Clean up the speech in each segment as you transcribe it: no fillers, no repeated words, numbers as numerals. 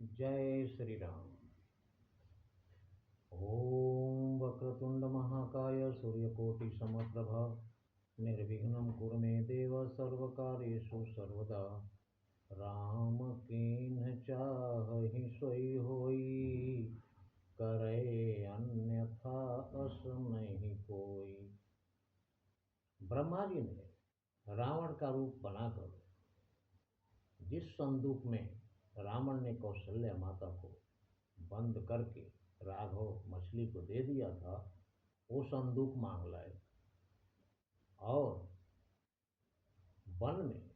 जय श्री राम। ओम वक्रतुंड महाकाय सूर्यकोटि समप्रभा निर्विघ्नं कुरु मे देव सर्वकार्येषु सर्वदा। राम कीन्ह चाहि सोई होई, करे अन्यथा अस नहीं कोई। ब्रह्मा जी ने रावण का रूप बनाकर जिस संदूक में रावण ने कौशल्या माता को बंद करके राघव मछली को दे दिया था, वो संदूक मांग लाए और वन में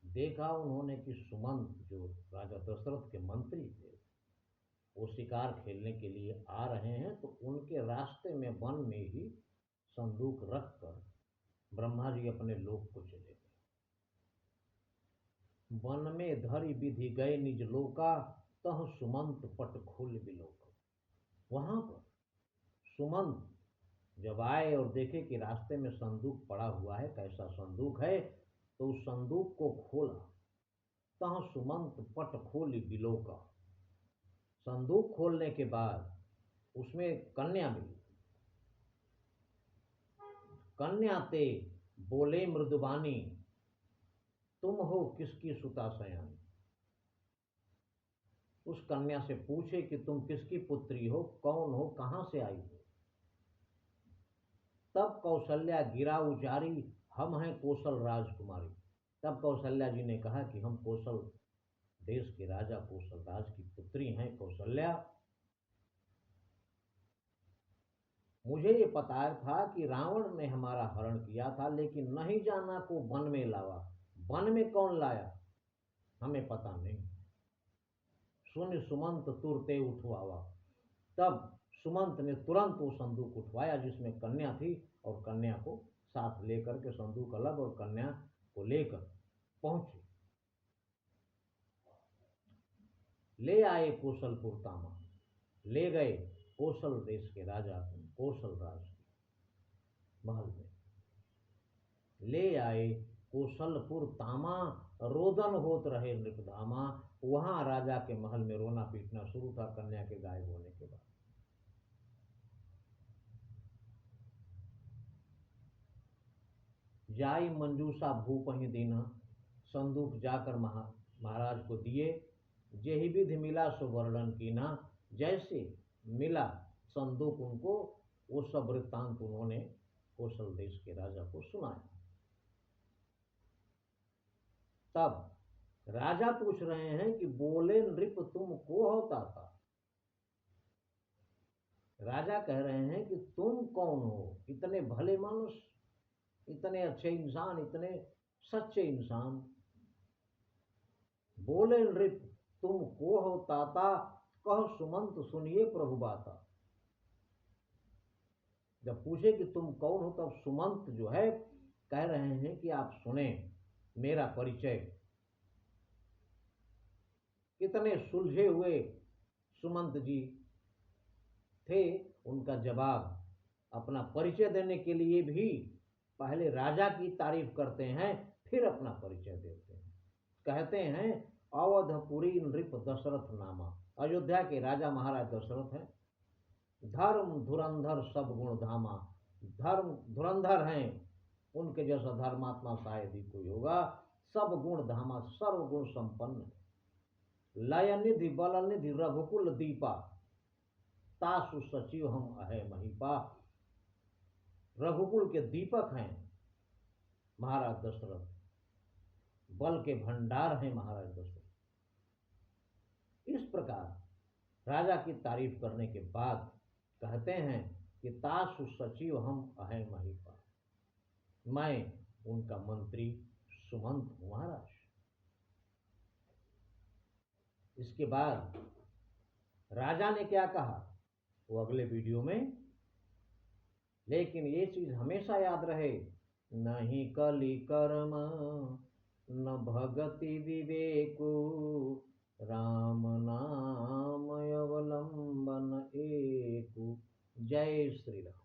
देखा उन्होंने कि सुमंत जो राजा दशरथ के मंत्री थे वो शिकार खेलने के लिए आ रहे हैं, तो उनके रास्ते में वन में ही संदूक रखकर ब्रह्मा जी अपने लोक को चले गए। वन में धरि विधि गए निज लोका, तह सुमंत पट खोल बिलोका। वहां पर सुमंत जब आए और देखे कि रास्ते में संदूक पड़ा हुआ है, कैसा संदूक है, तो उस संदूक को खोला। तह सुमंत पट खोली बिलोका। संदूक खोलने के बाद उसमें कन्या मिली। कन्या ते बोले मृदुबानी, तुम हो किसकी सुता सयानी। उस कन्या से पूछे कि तुम किसकी पुत्री हो, कौन हो, कहां से आई हो। तब कौशल्या गिरा उचारी, हम हैं कौशल राजकुमारी। तब कौशल्या जी ने कहा कि हम कौशल देश के राजा कौशल राज की पुत्री हैं कौशल्या। मुझे ये पता था कि रावण ने हमारा हरण किया था, लेकिन नहीं जाना को वन में लावा। वन में कौन लाया हमें पता नहीं। सुन सुमंत तुरते उठवावा। तब सुमंत ने तुरंत वो संदूक उठवाया जिसमें कन्या थी, और कन्या को साथ लेकर के, संदूक अलग और कन्या को लेकर पहुंचे। ले आए कौशलपुर तामा, ले गए कौशल देश के राजा कौशल राज के महल में। ले आए कौशलपुर तामा, रोदन होत रहे नृपधामा। वहां राजा के महल में रोना पीटना शुरू था कन्या के गायब होने के बाद। जाई मंजूषा भूपहि दीना, संदूक जाकर महाराज को दिए। जेहि विधि मिला सो वर्णन कीना। जैसे मिला संदूक उनको, वो सब वृत्तांत उन्होंने कौशल देश के राजा को सुनाया। तब राजा पूछ रहे हैं कि बोले नृप तुम को होता था। राजा कह रहे हैं कि तुम कौन हो, इतने भले मनुष्य, इतने अच्छे इंसान, इतने सच्चे इंसान। बोले नृप तुम को हो ताता, कह सुमंत सुनिए प्रभु बाता। जब पूछे कि तुम कौन हो, तब सुमंत जो है कह रहे हैं कि आप सुने मेरा परिचय। कितने सुलझे हुए सुमंत जी थे। उनका जवाब, अपना परिचय देने के लिए भी पहले राजा की तारीफ करते हैं, फिर अपना परिचय देते हैं। कहते हैं अवधपुरी नृप दशरथ नामा। अयोध्या के राजा महाराज दशरथ हैं। धर्म धुरंधर सब गुण धामा। धर्म धुरंधर हैं, उनके जैसा धर्मात्मा शायद ही कोई होगा। सब गुण धामा, सर्व गुण संपन्न। लय निधि बल निधि रघुकुल दीपा, तासु सचिव हम अहे महीपा। रघुकुल के दीपक हैं महाराज दशरथ, बल के भंडार हैं महाराज दशरथ। इस प्रकार राजा की तारीफ करने के बाद कहते हैं कि तासु सचिव हम अहे महीपा, मैं उनका मंत्री सुमंत हूं महाराज। इसके बाद राजा ने क्या कहा वो अगले वीडियो में, लेकिन ये चीज हमेशा याद रहे, नहीं कली कर्म न भगति विवेकु, राम नाम अवलंबन एकु। जय श्री राम।